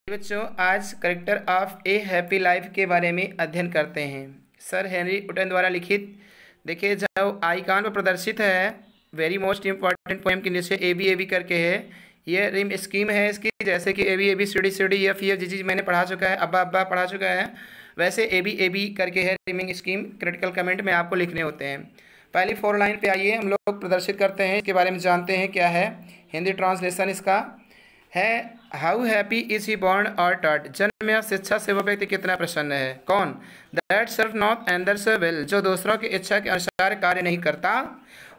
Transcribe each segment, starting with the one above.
बच्चों, आज character of A happy life के बारे में अध्ययन करते हैं। सर हेनरी उटन द्वारा लिखित। देखिए, जो आइकॉन पर प्रदर्शित है वेरी मोस्ट इम्पॉर्टेंट पोएम के नीचे ए बी करके है। ये रिम स्कीम है इसकी, जैसे कि A B C D F G मैंने पढ़ा चुका है, अब्बा अब्बा पढ़ा चुका है, वैसे ए बी करके है रिमिंग स्कीम। क्रिटिकल कमेंट में आपको लिखने होते हैं। पहली 4 लाइन पे आइए, हम लोग प्रदर्शित करते हैं, इसके बारे में जानते हैं क्या है। हिंदी ट्रांसलेशन इसका है, how happy is he born और टॉट। जन्म या शिक्षा से वह व्यक्ति कितना प्रसन्न है। कौन? That serve not another's will, जो दूसरों की इच्छा के अनुसार कार्य नहीं करता।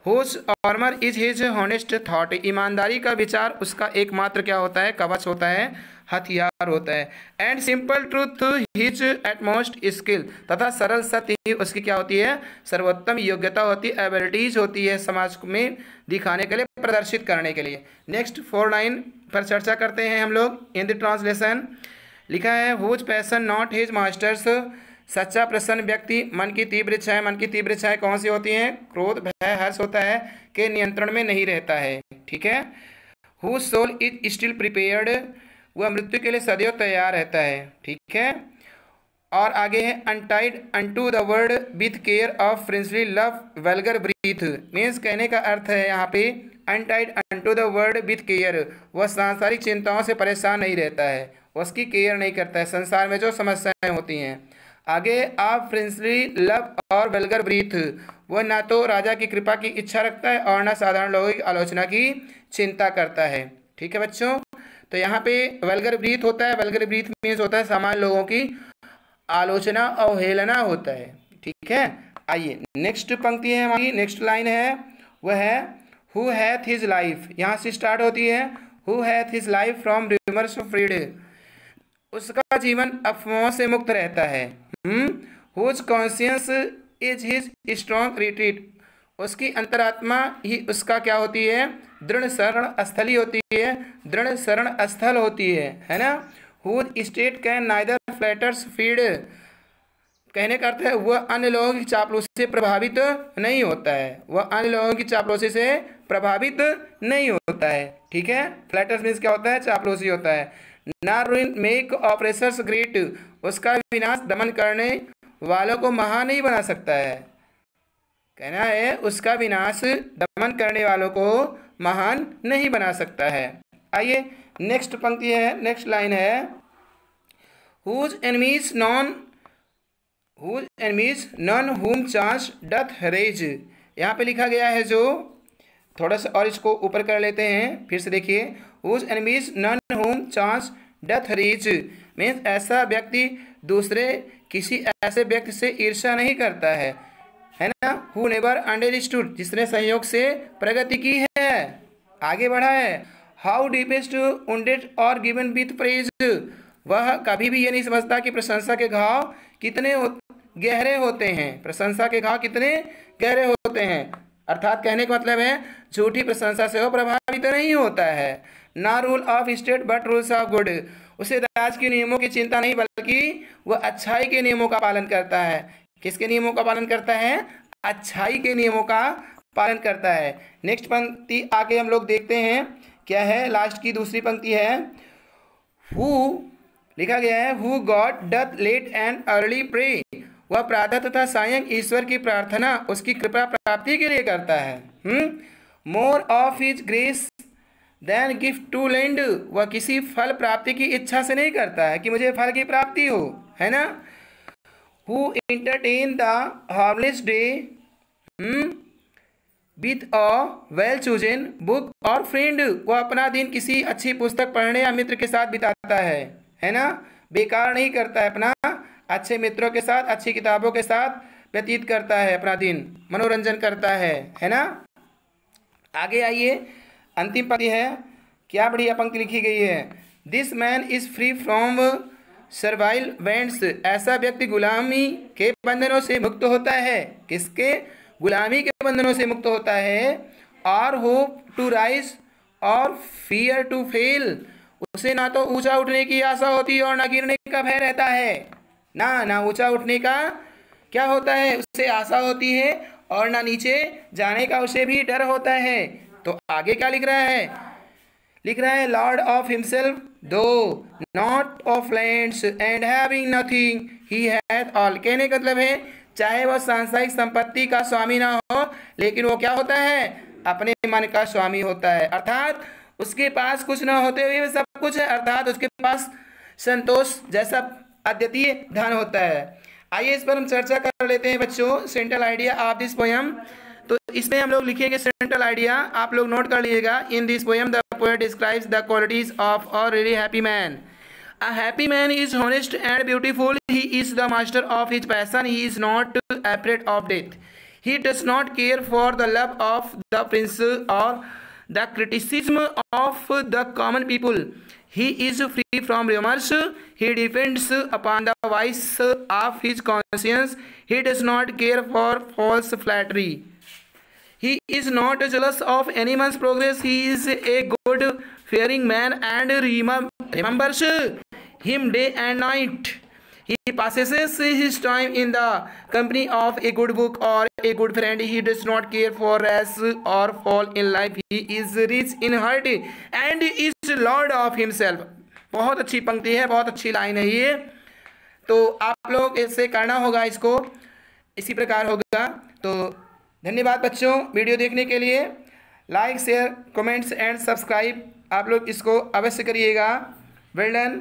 Whose armour is his honest thought, ईमानदारी का विचार उसका एकमात्र क्या होता है? कवच होता है, हथियार होता है। And simple truth his utmost skill, तथा सरल सत्य ही उसकी क्या होती है? सर्वोत्तम योग्यता होती है, एबिलिटीज होती है समाज में दिखाने के लिए, प्रदर्शित करने के लिए। नेक्स्ट 4 लाइन पर चर्चा करते हैं हम लोग। हिंदी ट्रांसलेशन लिखा है, whose passion not his masters, सच्चा प्रसन्न व्यक्ति मन की तीव्र इच्छाएं, मन की तीव्र इच्छाएं कौन सी होती हैं? क्रोध, भय, हर्ष होता है, के नियंत्रण में नहीं रहता है। ठीक है। Whose soul is still prepared, वह मृत्यु के लिए सदैव तैयार रहता है। ठीक है। और आगे है, untied unto the world with care of princely love vulgar breath. Means कहने का अर्थ है यहाँ पे, untied unto the world with care, वह सांसारिक चिंताओं से परेशान नहीं रहता है, उसकी केयर नहीं करता है संसार में जो समस्याएं होती हैं। आगे, ऑफ प्रिंसली लव और वेल्गर ब्रीथ, वह ना तो राजा की कृपा की इच्छा रखता है और ना साधारण लोगों की आलोचना की चिंता करता है। ठीक है बच्चों। तो यहाँ पे वेल्गर ब्रीथ होता है, वेल्गर ब्रीथ मीन्स होता है सामान्य लोगों की आलोचना, अवहेलना होता है। ठीक है। आइए नेक्स्ट पंक्ति है हमारी, नेक्स्ट लाइन है, वह है, हु हैथ हिज लाइफ, यहाँ से स्टार्ट होती है, who hath his life from rumours freed, उसका जीवन अफवाहों से मुक्त रहता है। Whose conscience is his strong retreat, उसकी अंतरात्मा ही उसका क्या होती है? दृढ़ शरण स्थली होती है, दृढ़ शरण स्थल होती है ना। Whose state can neither flatterers feed, कहने का अर्थ है वह अन्य लोगों की चापलूसी से प्रभावित नहीं होता है, वह अन्य लोगों की चापलूसी से प्रभावित नहीं होता है। ठीक है। फ्लैटर्स मीन्स क्या होता है? चापलूसी होता है। ना रुइन मेक ऑपरेशंस ग्रेट, उसका विनाश दमन करने वालों को महान नहीं बना सकता है। कहना है उसका विनाश दमन करने वालों को महान नहीं बना सकता है। आइए नेक्स्ट पंक्ति है, नेक्स्ट लाइन है, हुज एनिमीज नन हुम चांस डथ रेज। यहाँ पे लिखा गया है, जो थोड़ा सा और इसको ऊपर कर लेते हैं, फिर से देखिए, हुज एनिमीज नन हुम चांस डथ रेज मीन्स ऐसा व्यक्ति दूसरे किसी ऐसे व्यक्ति से ईर्ष्या नहीं करता है ना। हु नेवर अंडरस्टूड, जिसने संयोग से प्रगति की है, आगे बढ़ा है। हाउ डीपेस्ट उंडेड और गिवन विथ प्रेज, वह कभी भी ये नहीं समझता कि प्रशंसा के घाव कितने गहरे होते हैं, प्रशंसा के घाव कितने गहरे होते हैं। अर्थात कहने का मतलब है झूठी प्रशंसा से वो प्रभावित नहीं होता है। ना rule of state but rules of good, उसे राज के नियमों की चिंता नहीं, बल्कि वह अच्छाई के नियमों का पालन करता है। किसके नियमों का पालन करता है? अच्छाई के नियमों का पालन करता है। नेक्स्ट पंक्ति आगे हम लोग देखते हैं क्या है, लास्ट की दूसरी पंक्ति है, हु लिखा गया है, who God doth late and early pray, वह प्रातः तथा सायं ईश्वर की प्रार्थना उसकी कृपा प्राप्ति के लिए करता है। More of his grace than gift to land, वह किसी फल प्राप्ति की इच्छा से नहीं करता है कि मुझे फल की प्राप्ति हो, है ना। Who entertain the harmless day with a well chosen book और फ्रेंड, वह अपना दिन किसी अच्छी पुस्तक पढ़ने या मित्र के साथ बिताता है ना। बेकार नहीं करता है, अपना अच्छे मित्रों के साथ, अच्छी किताबों के साथ व्यतीत करता है, अपना दिन मनोरंजन करता है ना। आगे आइए, अंतिम पंक्ति है, क्या बढ़िया पंक्ति लिखी गई है, this man is free from servile bands, ऐसा व्यक्ति गुलामी के बंधनों से मुक्त होता है। किसके? गुलामी के बंधनों से मुक्त होता है। और होप टू राइज और फियर टू फेल, उसे ना तो ऊंचा उठने की आशा होती है और ना गिरने का भय रहता है। ना ऊंचा उठने का क्या होता है, उसे आशा होती है, और ना नीचे जाने का उसे भी डर होता है। तो आगे क्या लिख रहा है, लिख रहा है लॉर्ड ऑफ हिमसेल्फ दो not of lands and having nothing he hath all. कहने का मतलब है चाहे वह सांसारिक संपत्ति का स्वामी ना हो, लेकिन वो क्या होता है, अपने मन का स्वामी होता है। अर्थात उसके पास कुछ ना होते हुए सब कुछ है, अर्थात उसके पास संतोष जैसा अद्वितीय धन होता है। आइए इस पर हम चर्चा कर लेते हैं बच्चों। Central idea of this poem, तो इसमें हम लोग लिखेंगे सेंट्रल आइडिया, आप लोग नोट कर लीजिएगा। In this poem the poet describes the qualities of a really happy man. A happy man is honest and beautiful. He is the master of his passion. He is not afraid of death. He does not care for the love of the prince or the criticism of the common people. He is free from remorse. He depends upon the voice of his conscience. He does not care for false flattery. He is not jealous of anyone's progress. He is a good fearing man and remembers him day and night. He passes his time in the company of a good book or a good friend. He does not care for rise or fall in life. He is rich in heart and is lord of himself. बहुत अच्छी पंक्ति है, बहुत अच्छी line है ये, तो आप लोग ऐसे करना होगा, इसको इसी प्रकार होगा। तो धन्यवाद बच्चों वीडियो देखने के लिए। Like share comments and subscribe आप लोग इसको अवश्य करिएगा। Well done.